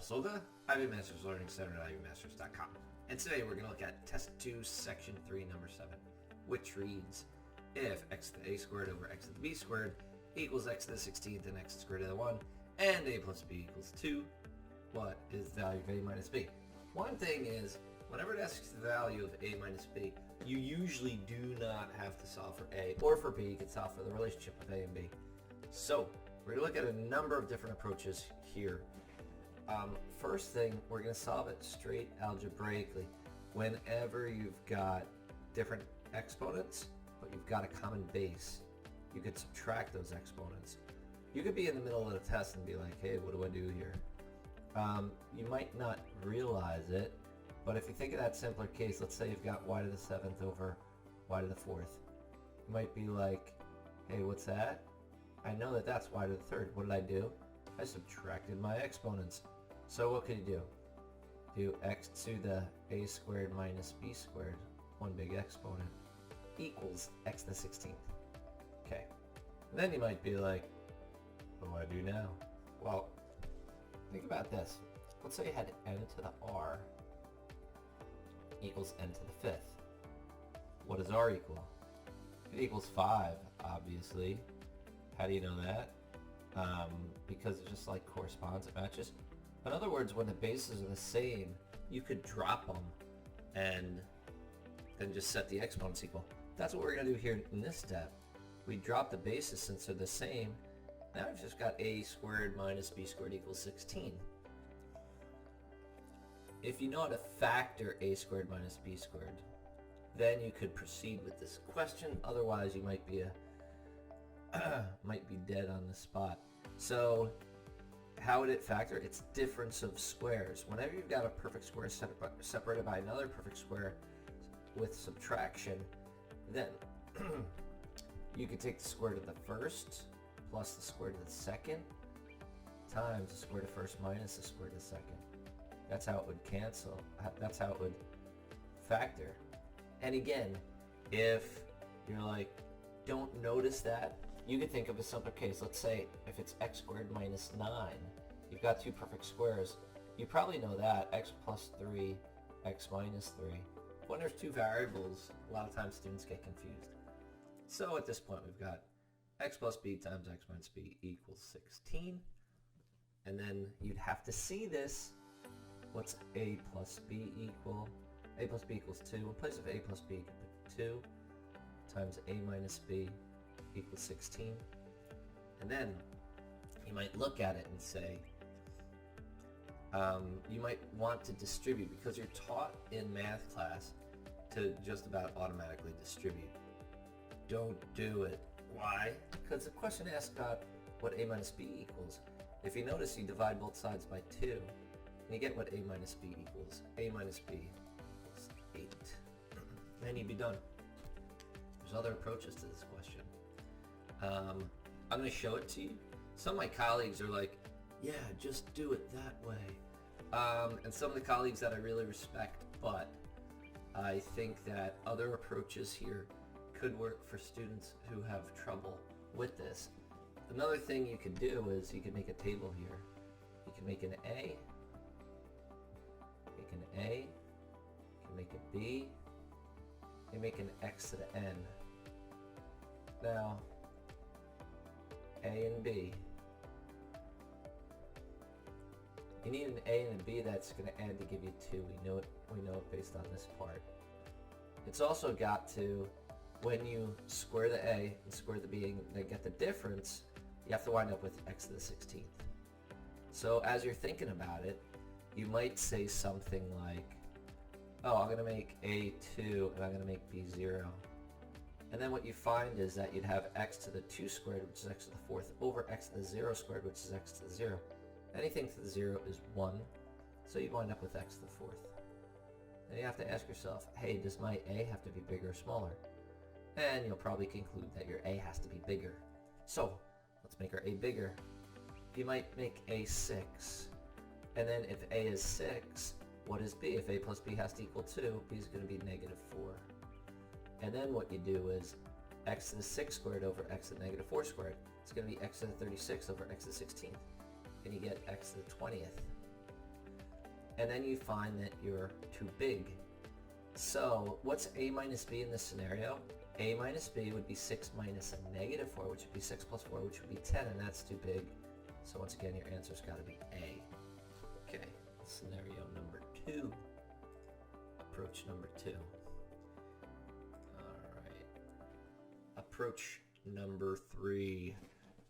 also the Ivy Masters Learning Center at ivymasters.com. And today we're going to look at Test 2, Section 3, Number 7, which reads, if x to the a squared over x to the b squared equals x to the 16th and x squared to the 1, and a plus b equals 2, what is the value of a minus b? One thing is, whenever it asks the value of a minus b, you usually do not have to solve for a or for b. You can solve for the relationship of a and b. So we're going to look at a number of different approaches here. First thing, we're going to solve it straight algebraically. Whenever you've got different exponents, but you've got a common base, you could subtract those exponents. You could be in the middle of the test and be like, hey, what do I do here? You might not realize it, but if you think of that simpler case, let's say you've got y to the 7th over y to the 4th. You might be like, hey, what's that? I know that that's y to the 3rd. What did I do? I subtracted my exponents. So what could you do? Do x to the a squared minus b squared, one big exponent, equals x to the 16th. Okay. And then you might be like, what do I do now? Well, think about this. Let's say you had n to the r equals n to the 5th. What does r equal? It equals 5, obviously. How do you know that? Because it just like corresponds, it matches. In other words, when the bases are the same, you could drop them and then just set the exponents equal. That's what we're going to do here in this step. We drop the bases since they're the same. Now we've just got a squared minus b squared equals 16. If you know how to factor a squared minus b squared, then you could proceed with this question. Otherwise, you might be might be dead on the spot. So how would it factor? It's difference of squares. Whenever you've got a perfect square separated by another perfect square with subtraction, then you could take the square root of the first plus the square root of the second times the square root of the first minus the square root of the second. That's how it would cancel. That's how it would factor. And again, if you're like, don't notice that, you could think of a simpler case. Let's say if it's x squared minus 9, you've got two perfect squares. You probably know that, x plus 3, x minus 3. When there's two variables, a lot of times students get confused. So at this point, we've got x plus b times x minus b equals 16. And then you'd have to see this. What's a plus b equal? A plus b equals 2. In place of a plus b, you can put 2 times a minus b equals 16. And then you might look at it and say, you might want to distribute, because you're taught in math class to just about automatically distribute. Don't do it. Why? Because the question asks what a minus b equals. If you notice, you divide both sides by 2, and you get what a minus b equals. A minus b equals 8. Then you'd be done. There's other approaches to this question. I'm going to show it to you. Some of my colleagues are like, yeah, just do it that way. And some of the colleagues that I really respect, but I think that other approaches here could work for students who have trouble with this. Another thing you could do is you could make a table here. You can make an A, you can make a B, you make an x to the n. Now, A and B. You need an A and a B that's going to add to give you 2. We know it based on this part. It's also got to, when you square the A and square the B and then get the difference, you have to wind up with x to the 16th. So as you're thinking about it, you might say something like, oh, I'm going to make A 2 and I'm going to make B 0. And then what you find is that you'd have x to the 2 squared, which is x to the 4th, over x to the 0 squared, which is x to the 0. Anything to the 0 is 1, so you wind up with x to the 4th. Then you have to ask yourself, hey, does my a have to be bigger or smaller? And you'll probably conclude that your a has to be bigger. So let's make our a bigger. You might make a 6. And then if a is 6, what is b? If a plus b has to equal 2, b is going to be negative 4. And then what you do is x to the 6 squared over x to the negative 4 squared. It's going to be x to the 36 over x to the 16th. And you get x to the 20th. and then you find that you're too big. So what's a minus b in this scenario? A minus b would be 6 minus a negative 4, which would be 6 plus 4, which would be 10, and that's too big. So once again, your answer's got to be A. Okay, scenario number 2. Approach number 2. Alright. Approach number 3.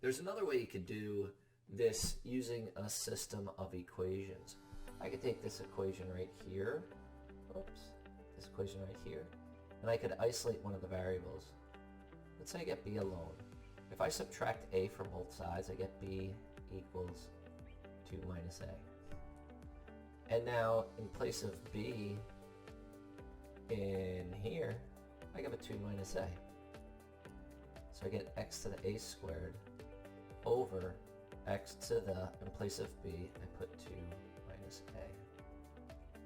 There's another way you could do this using a system of equations. I could take this equation right here. Oops. This equation right here. And I could isolate one of the variables. Let's say I get b alone. If I subtract a from both sides, I get b equals 2 minus a. And now, in place of b in here, I give a 2 minus a. So I get x to the a squared over x to the, in place of b, I put 2 minus a.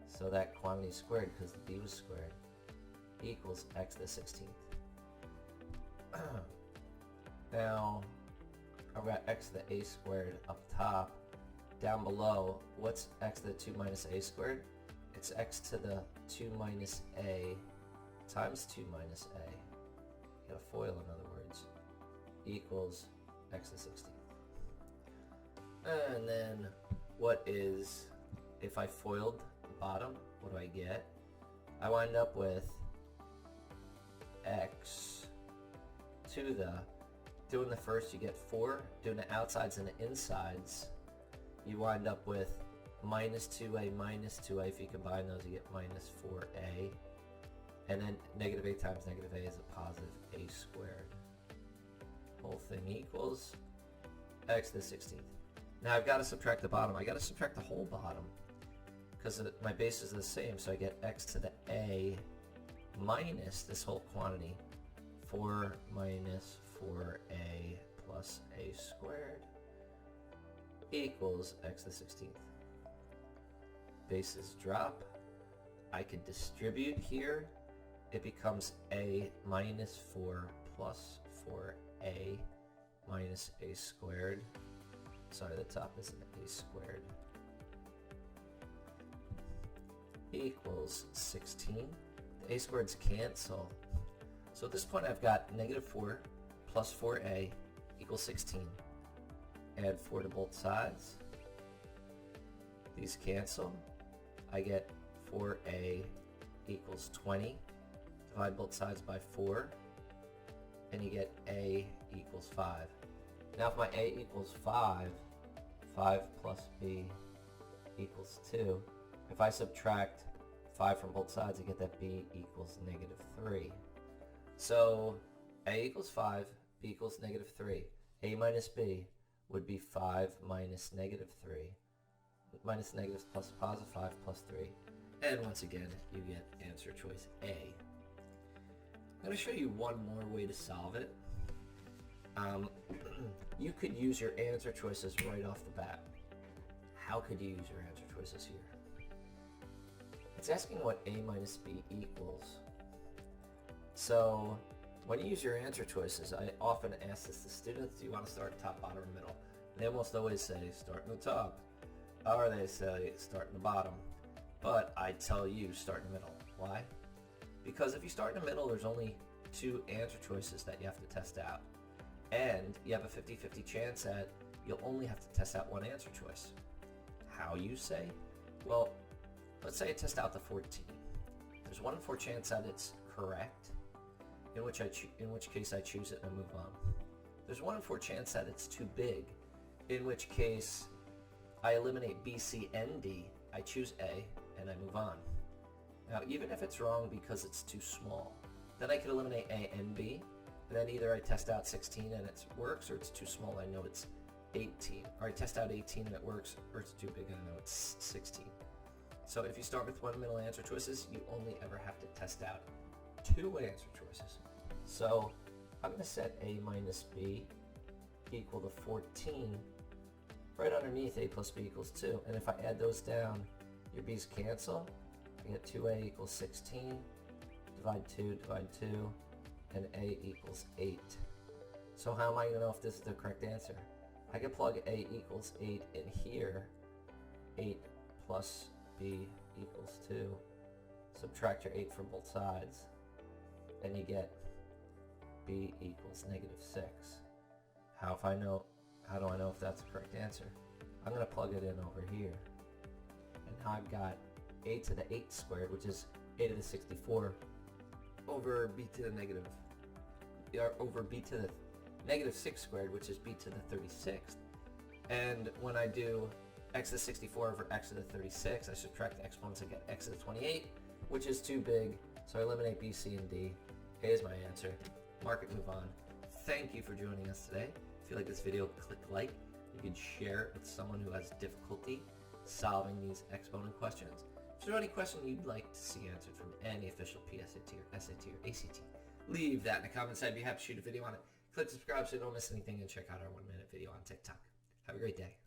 So that quantity squared, because the b was squared, equals x to the 16th. Now, I've got x to the a squared up top. Down below, what's x to the 2 minus a squared? It's x to the 2 minus a times 2 minus a. Get a FOIL, in other words, equals x to the 16th. And then, what is, if I FOILed the bottom, what do I get? I wind up with x to the, doing the first you get 4, doing the outsides and the insides, you wind up with minus 2a minus 2a. If you combine those, you get minus 4a. And then negative a times negative a is a positive a squared. Whole thing equals x to the 16th. Now I've got to subtract the bottom. I got to subtract the whole bottom because my base is the same. So I get x to the a minus this whole quantity, 4 minus 4a plus a squared equals x to the 16th. Bases drop. I could distribute here. It becomes a minus 4 plus 4a minus a squared. Sorry, the top is an a squared. Equals 16. The a squareds cancel. So at this point I've got negative 4 plus 4a equals 16. Add 4 to both sides. These cancel. I get 4a equals 20. Divide both sides by 4. And you get a equals 5. Now if my a equals 5, 5 plus b equals 2. If I subtract 5 from both sides, I get that b equals negative 3. So a equals 5, b equals negative 3. A minus b would be 5 minus negative 3. Minus negatives plus positive 5 plus 3. And once again, you get answer choice A. I'm going to show you one more way to solve it. You could use your answer choices right off the bat. How could you use your answer choices here? It's asking what a minus b equals. So when you use your answer choices, I often ask this to students, do you want to start top, bottom, or middle? And they almost always say start in the top, or they say start in the bottom. But I tell you start in the middle. Why? Because if you start in the middle, there's only 2 answer choices that you have to test out. And you have a 50-50 chance that you'll only have to test out one answer choice. How you say? Well, let's say I test out the 14. There's 1 in 4 chance that it's correct, in which case I choose it and move on. There's 1 in 4 chance that it's too big, in which case I eliminate B, C, and D. I choose A and I move on. Now, even if it's wrong because it's too small, then I could eliminate A and B. And then either I test out 16 and it works, or it's too small, I know it's 18. Or I test out 18 and it works, or it's too big and I know it's 16. So if you start with 1 middle answer choices, you only ever have to test out 2 answer choices. So I'm going to set a minus b equal to 14. Right underneath a plus b equals 2. And if I add those down, your b's cancel. I get 2a equals 16. Divide 2, and a equals 8. So how am I going to know if this is the correct answer? I can plug a equals 8 in here. 8 plus b equals 2. Subtract your 8 from both sides, and you get b equals -6. How do I know if that's the correct answer? I'm going to plug it in over here. And now I've got a to the 8 squared, which is a to the 64, over b to the -6 squared, which is b to the 36th. And when I do x to the 64 over x to the 36, I subtract the exponents and get x to the 28, which is too big, so I eliminate b, c, and d. A is my answer. Mark it, move on. Thank you for joining us today. If you like this video, click like. You can share it with someone who has difficulty solving these exponent questions. If there's any question you'd like to see answered from any official PSAT or SAT or ACT, leave that in the comments. I'd be happy to shoot a video on it. Click subscribe so you don't miss anything, and check out our 1-minute video on TikTok. Have a great day.